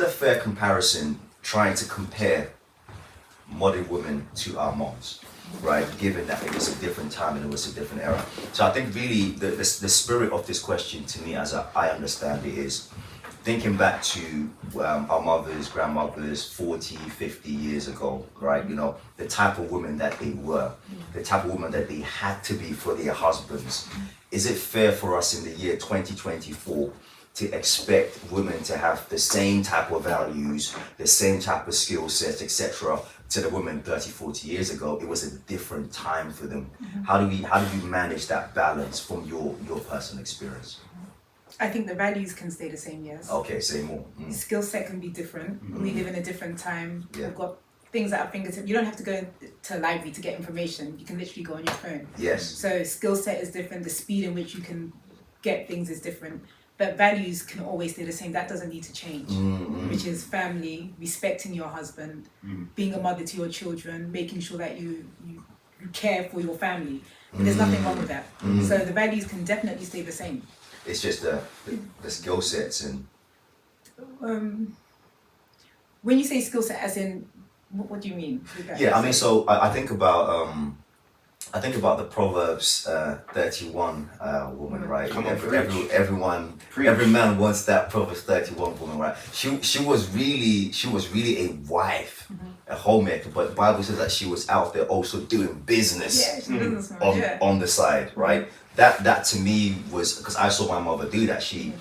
it a fair comparison trying to compare modern women to our moms, right? Given that it was a different time and it was a different era. So I think really the spirit of this question to me, as I understand it, is thinking back to our mothers, grandmothers 40, 50 years ago, right? You know, the type of women that they were, the type of women that they had to be for their husbands. Is it fair for us in the year 2024 to expect women to have the same type of values, the same type of skill sets, etc., to the women 30, 40 years ago? It was a different time for them. How do you manage that balance from your personal experience? I think the values can stay the same, yes. Okay, say more. Skill set can be different. We live in a different time. Yeah. We've got things at our fingertips. You don't have to go to a library to get information. You can literally go on your phone. Yes. So skill set is different. The speed in which you can get things is different. But values can always stay the same. That doesn't need to change. Which is family, respecting your husband, being a mother to your children, making sure that you care for your family. And there's nothing wrong with that. So the values can definitely stay the same. It's just the skill sets and... When you say skill set, as in, what do you mean? Yeah, I mean, so I think about the Proverbs 31 woman, right? Every man wants that Proverbs 31 woman, right? She was really a wife, a homemaker, but the Bible says that she was out there also doing business on the side, right? That to me was, because I saw my mother do that. She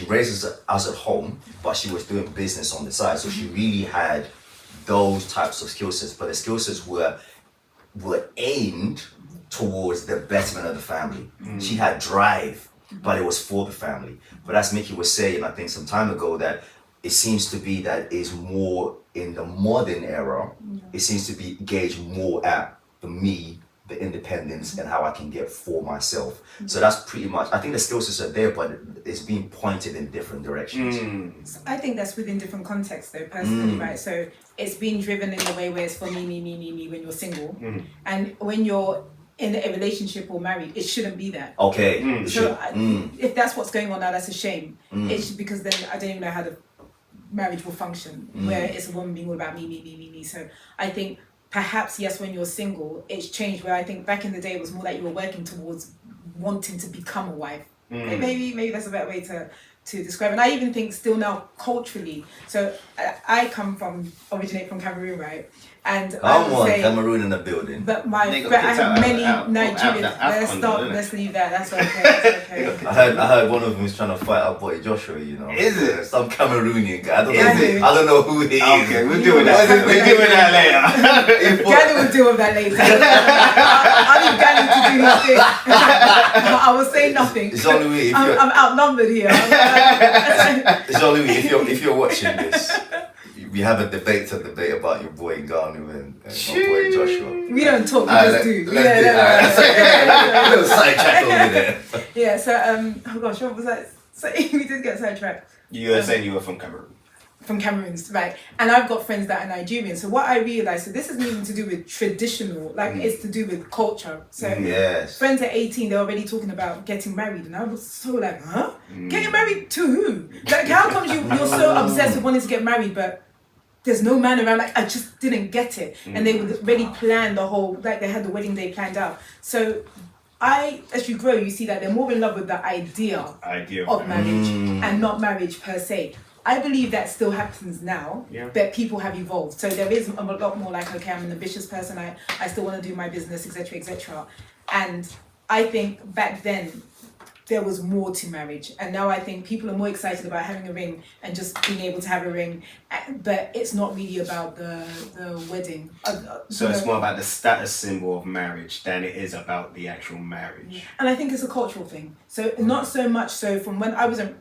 raises us at home, but she was doing business on the side. So she really had those types of skill sets, but the skill sets were aimed towards the betterment of the family. She had drive, but it was for the family. But as Miki was saying, I think some time ago, that it seems to be that is more in the modern era. It seems to be gauged more at the independence and how I can get for myself. So that's pretty much, I think the skill sets are there, but it's being pointed in different directions. So I think that's within different contexts though, personally, right? So it's being driven in a way where it's for me when you're single. And when you're in a relationship or married, it shouldn't be that. Okay. If that's what's going on now, that's a shame. It's because then I don't even know how the marriage will function, where it's a woman being all about me. So I think perhaps, yes, when you're single, it's changed, where I think back in the day it was more that you were working towards wanting to become a wife. Maybe that's a better way to describe it. And I even think still now culturally, so I originate from Cameroon, right? And I would say Cameroon in the building. But I have many Nigerians. Let's leave that. That's okay. That's okay. I heard one of them is trying to fight our boy Joshua. You know, is it some Cameroonian guy? I don't know who he is. Okay, we'll deal with that. We'll deal with that later. Gally will deal with that later. I'll leave Gally to do his thing. I will say nothing. It's only me. I'm outnumbered here. It's only me if you're watching this. We have a debate about your boy Ganu and my boy Joshua. We don't talk, we just do. Let's do a little sidetrack over there. Yeah, so, oh gosh, what was that? So we did get sidetracked. You were saying you were from Cameroon. From Cameroon, right. And I've got friends that are Nigerian. So what I realised, so this isn't even to do with traditional, like it's to do with culture. So friends at 18, they're already talking about getting married. And I was so like, huh? Getting married to who? Like, how come you're so obsessed with wanting to get married, but there's no man around? Like, I just didn't get it. And they would already plan the whole, like they had the wedding day planned out. So as you grow, you see that they're more in love with the idea of marriage and not marriage per se. I believe that still happens now, but people have evolved. So there is a lot more like, okay, I'm an ambitious person, I still want to do my business, etc., etc. And I think back then, there was more to marriage. And now I think people are more excited about having a ring and just being able to have a ring. But it's not really about the wedding. So it's more about the status symbol of marriage than it is about the actual marriage. And I think it's a cultural thing. So not so much so from when I wasn't,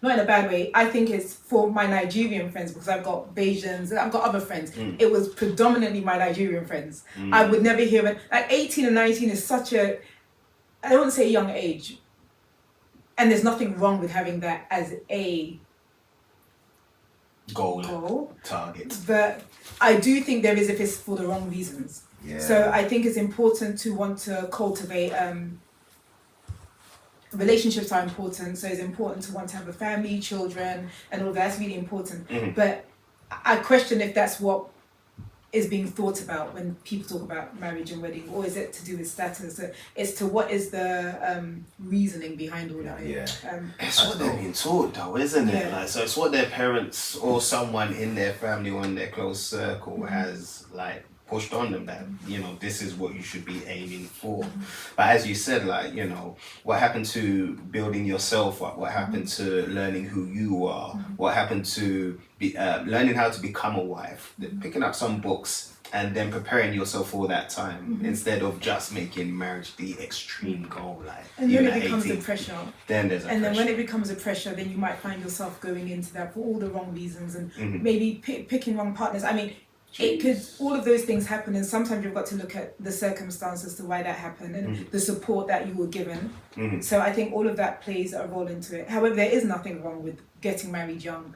not in a bad way, I think it's for my Nigerian friends, because I've got Bajans, I've got other friends. It was predominantly my Nigerian friends. I would never hear it. Like 18 and 19 is such a, I don't want to say a young age. And there's nothing wrong with having that as a goal. Target. But I do think there is if it's for the wrong reasons. So I think it's important to want to cultivate relationships are important, so it's important to want to have a family, children, and all that's really important. But I question if that's what is being thought about when people talk about marriage and wedding, or is it to do with status? So it's to what is the reasoning behind all that? It's what they're being taught, though, isn't it? Like, so it's what their parents or someone in their family or in their close circle has like pushed on them, that this is what you should be aiming for. But as you said, like, what happened to building yourself up? What happened to learning who you are? What happened to learning how to become a wife? Picking up some books and then preparing yourself for that time, instead of just making marriage the extreme goal. Like, and then it becomes a pressure. Then there's and then when it becomes a pressure, then you might find yourself going into that for all the wrong reasons, and maybe picking wrong partners. I mean, it could, all of those things happen, and sometimes you've got to look at the circumstances to why that happened and the support that you were given. So I think all of that plays a role into it. However, there is nothing wrong with getting married young.